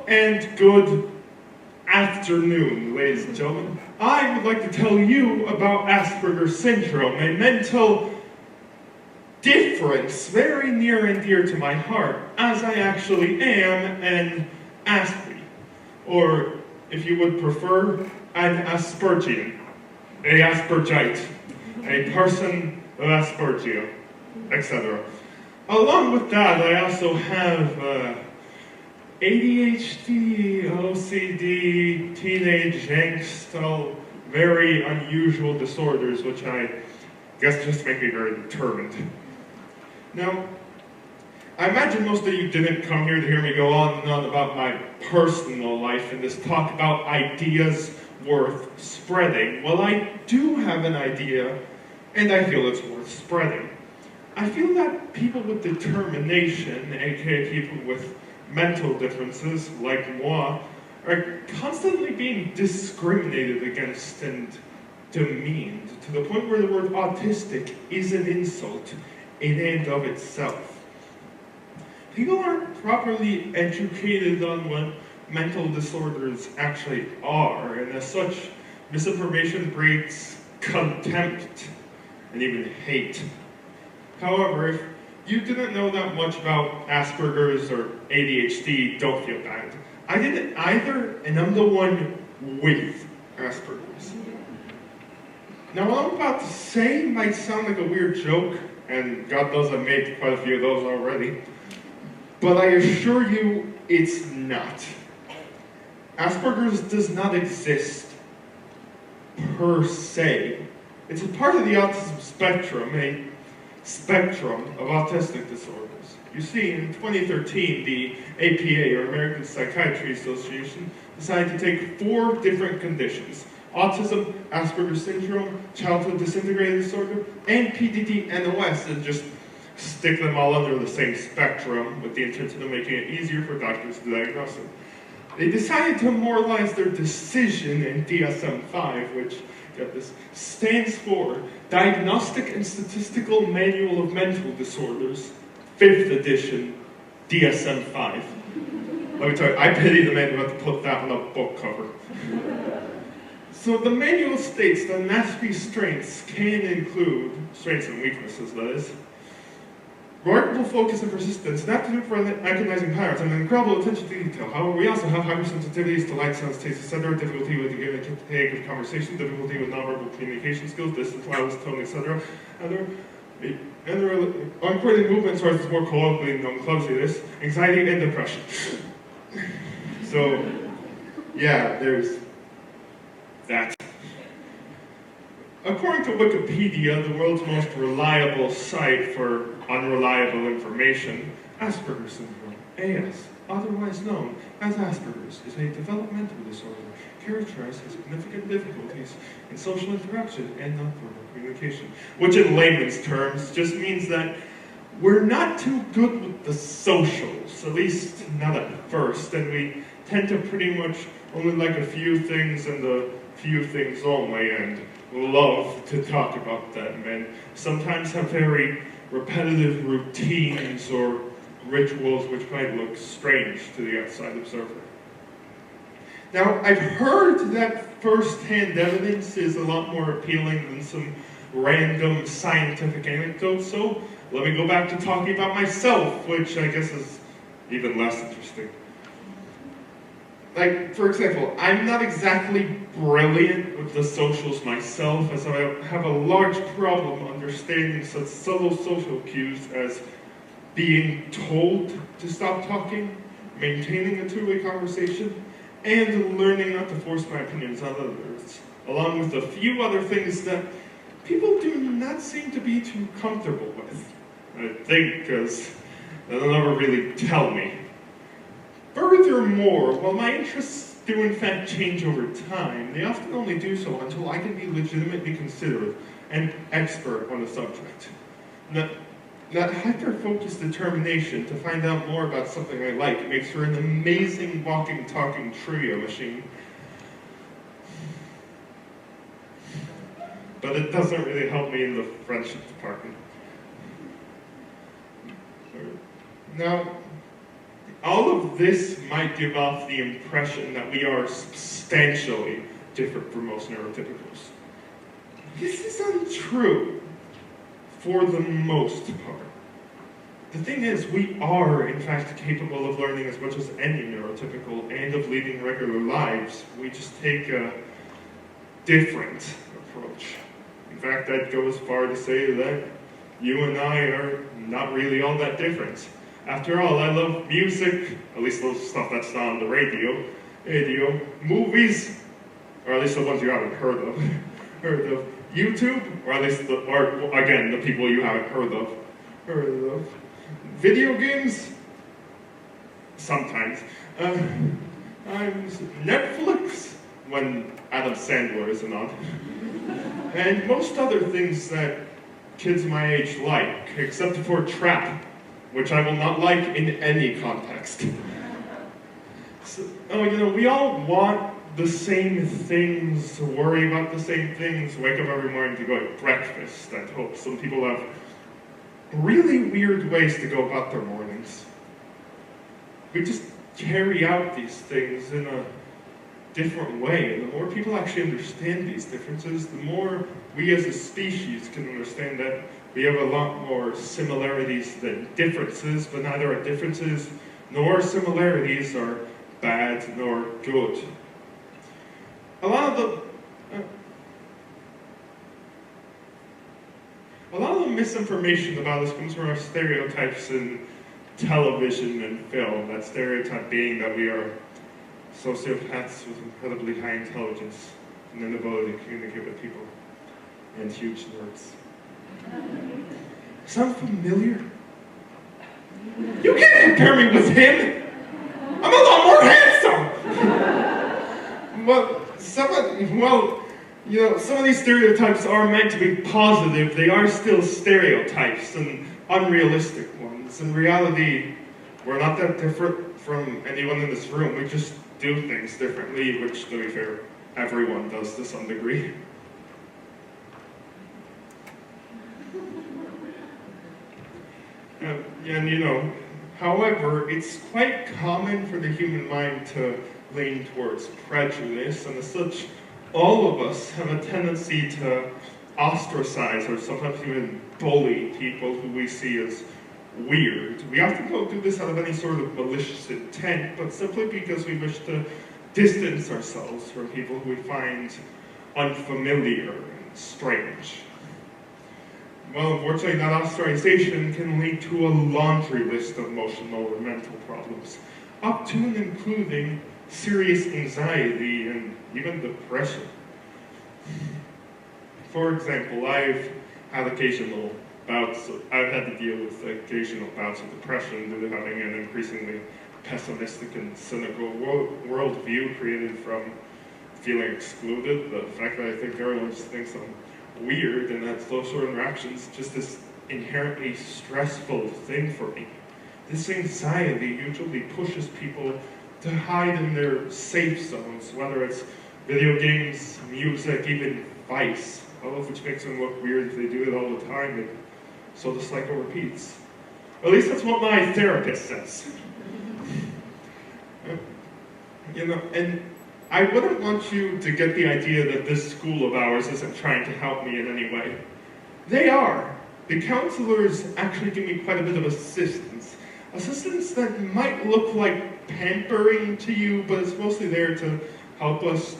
and good afternoon, ladies and gentlemen. I would like to tell you about Asperger syndrome, a mental difference very near and dear to my heart, as I actually am an Asperger, or if you would prefer, an Aspergian, a Aspergite, a person of Asperger, etc. Along with that, I also have ADHD, OCD, teenage angst, all very unusual disorders, which I guess just make me very determined. Now, I imagine most of you didn't come here to hear me go on and on about my personal life in this talk about ideas worth spreading. Well, I do have an idea, and I feel it's worth spreading. I feel that people with determination, aka people with mental differences, like moi, are constantly being discriminated against and demeaned, to the point where the word autistic is an insult in and of itself. People aren't properly educated on what mental disorders actually are, and as such, misinformation breeds contempt and even hate. However, if you didn't know that much about Asperger's or ADHD, don't feel bad. I didn't either, and I'm the one with Asperger's. Now, what I'm about to say might sound like a weird joke, and God knows I've made quite a few of those already, but I assure you it's not. Asperger's does not exist per se. It's a part of the autism spectrum, a spectrum of autistic disorders. You see, in 2013, the APA, or American Psychiatry Association, decided to take 4 different conditions: autism, Asperger's syndrome, childhood disintegrated disorder, and PDD-NOS, and just stick them all under the same spectrum with the intention of making it easier for doctors to diagnose them. They decided to moralize their decision in DSM-5, which, get this, stands for Diagnostic and Statistical Manual of Mental Disorders, 5th edition, DSM-5. Let me tell you, I pity the man who had to put that on a book cover. So the manual states that Naspy's strengths can include, strengths and weaknesses that is, remarkable focus and persistence, an aptitude for recognizing patterns, and an incredible attention to detail. However, we also have hypersensitivities to light, sounds, tastes, etc., difficulty with the give and take of conversation, difficulty with nonverbal communication skills, distance, wireless, tone, etc., and uncoordinated movements, or as it's more colloquially known, clumsiness, anxiety, and depression. So, yeah, there's that. According to Wikipedia, the world's most reliable site for unreliable information, Asperger's syndrome, AS, otherwise known as Asperger's, is a developmental disorder characterized by significant difficulties in social interaction and nonverbal communication, which in layman's terms just means that we're not too good with the socials, at least not at first, and we tend to pretty much only like a few things and a few things only, and love to talk about them, and sometimes have very repetitive routines or rituals which might look strange to the outside observer. Now, I've heard that first-hand evidence is a lot more appealing than some random scientific anecdotes, so let me go back to talking about myself, which I guess is even less interesting. Like, for example, I'm not exactly brilliant with the socials myself, as I have a large problem understanding such subtle social cues as being told to stop talking, maintaining a two-way conversation, and learning not to force my opinions on others, along with a few other things that people do not seem to be too comfortable with. I think, because they'll never really tell me. Furthermore, while my interests do in fact change over time, they often only do so until I can be legitimately considered an expert on the subject. That hyper-focused determination to find out more about something I like makes for an amazing walking, talking trivia machine. But it doesn't really help me in the friendship department. Now, all of this might give off the impression that we are substantially different from most neurotypicals. This is untrue for the most part. The thing is, we are, in fact, capable of learning as much as any neurotypical and of leading regular lives. We just take a different approach. In fact, I'd go as far to say that you and I are not really all that different. After all, I love music, at least the stuff that's not on the radio, movies, or at least the ones you haven't heard of, YouTube, or at least, again, the people you haven't heard of. Video games, sometimes. Netflix, when Adam Sandler isn't on. And most other things that kids my age like, except for trap, which I will not like in any context. So, we all want the same things, worry about the same things, wake up every morning to go to breakfast, I hope. Some people have really weird ways to go about their mornings. We just carry out these things in a different way, and the more people actually understand these differences, the more we as a species can understand that we have a lot more similarities than differences, but neither our differences nor similarities are bad nor good. A lot of the misinformation about us comes from our stereotypes in television and film. That stereotype being that we are sociopaths with incredibly high intelligence and an ability to communicate with people, and huge nerds. Sound familiar? You can't compare me with him! I'm a lot more handsome! Some of these stereotypes are meant to be positive. They are still stereotypes and unrealistic ones. In reality, we're not that different from anyone in this room. We just do things differently, which, to be fair, everyone does to some degree. However, it's quite common for the human mind to lean towards prejudice, and as such, all of us have a tendency to ostracize or sometimes even bully people who we see as weird. We often don't do this out of any sort of malicious intent, but simply because we wish to distance ourselves from people who we find unfamiliar and strange. Well, unfortunately, that ostracization can lead to a laundry list of emotional or mental problems, up to and including serious anxiety and even depression. For example, I've had to deal with occasional bouts of depression due to having an increasingly pessimistic and cynical worldview created from feeling excluded, the fact that I think everyone just thinks I'm weird and that social interactions just this inherently stressful thing for me. This anxiety usually pushes people to hide in their safe zones, whether it's video games, music, even vice, all of which makes them look weird if they do it all the time, and so the cycle repeats. At least that's what my therapist says. And I wouldn't want you to get the idea that this school of ours isn't trying to help me in any way. They are. The counselors actually give me quite a bit of assistance. Assistance that might look like pampering to you, but it's mostly there to help us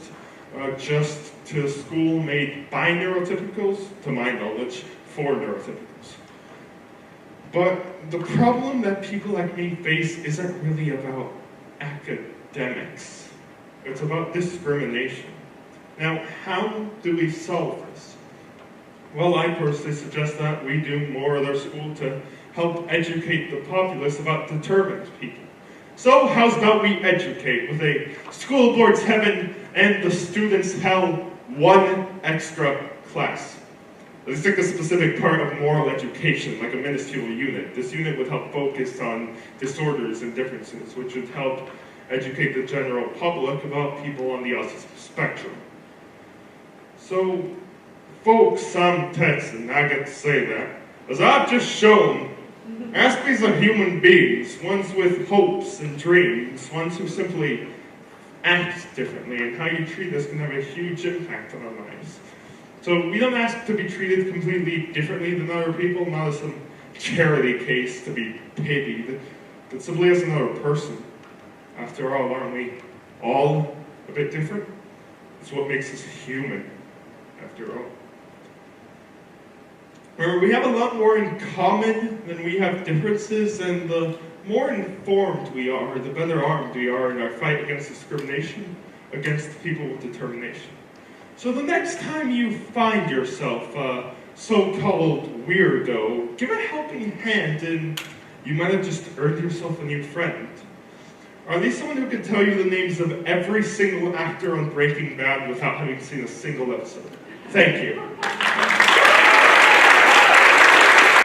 adjust to a school made by neurotypicals, to my knowledge, for neurotypicals. But the problem that people like me face isn't really about academics. It's about discrimination. Now, how do we solve this? Well, I personally suggest that we do more at our school to help educate the populace about determined people. So, how's about we educate with a school board's heaven and the students' hell, one extra class? Let's take a specific part of moral education, like a minuscule unit. This unit would help focus on disorders and differences, which would help educate the general public about people on the autism spectrum. So, folks, I'm Texan, I get to say that. As I've just shown, Aspers are human beings, ones with hopes and dreams, ones who simply act differently, and how you treat us can have a huge impact on our lives. So we don't ask to be treated completely differently than other people, not as some charity case to be pitied, but simply as another person. After all, aren't we all a bit different? It's what makes us human, after all. Remember, we have a lot more in common than we have differences, and the more informed we are, the better armed we are in our fight against discrimination, against people with determination. So the next time you find yourself a so-called weirdo, give a helping hand, and you might have just earned yourself a new friend. Or at least someone who can tell you the names of every single actor on Breaking Bad without having seen a single episode. Thank you.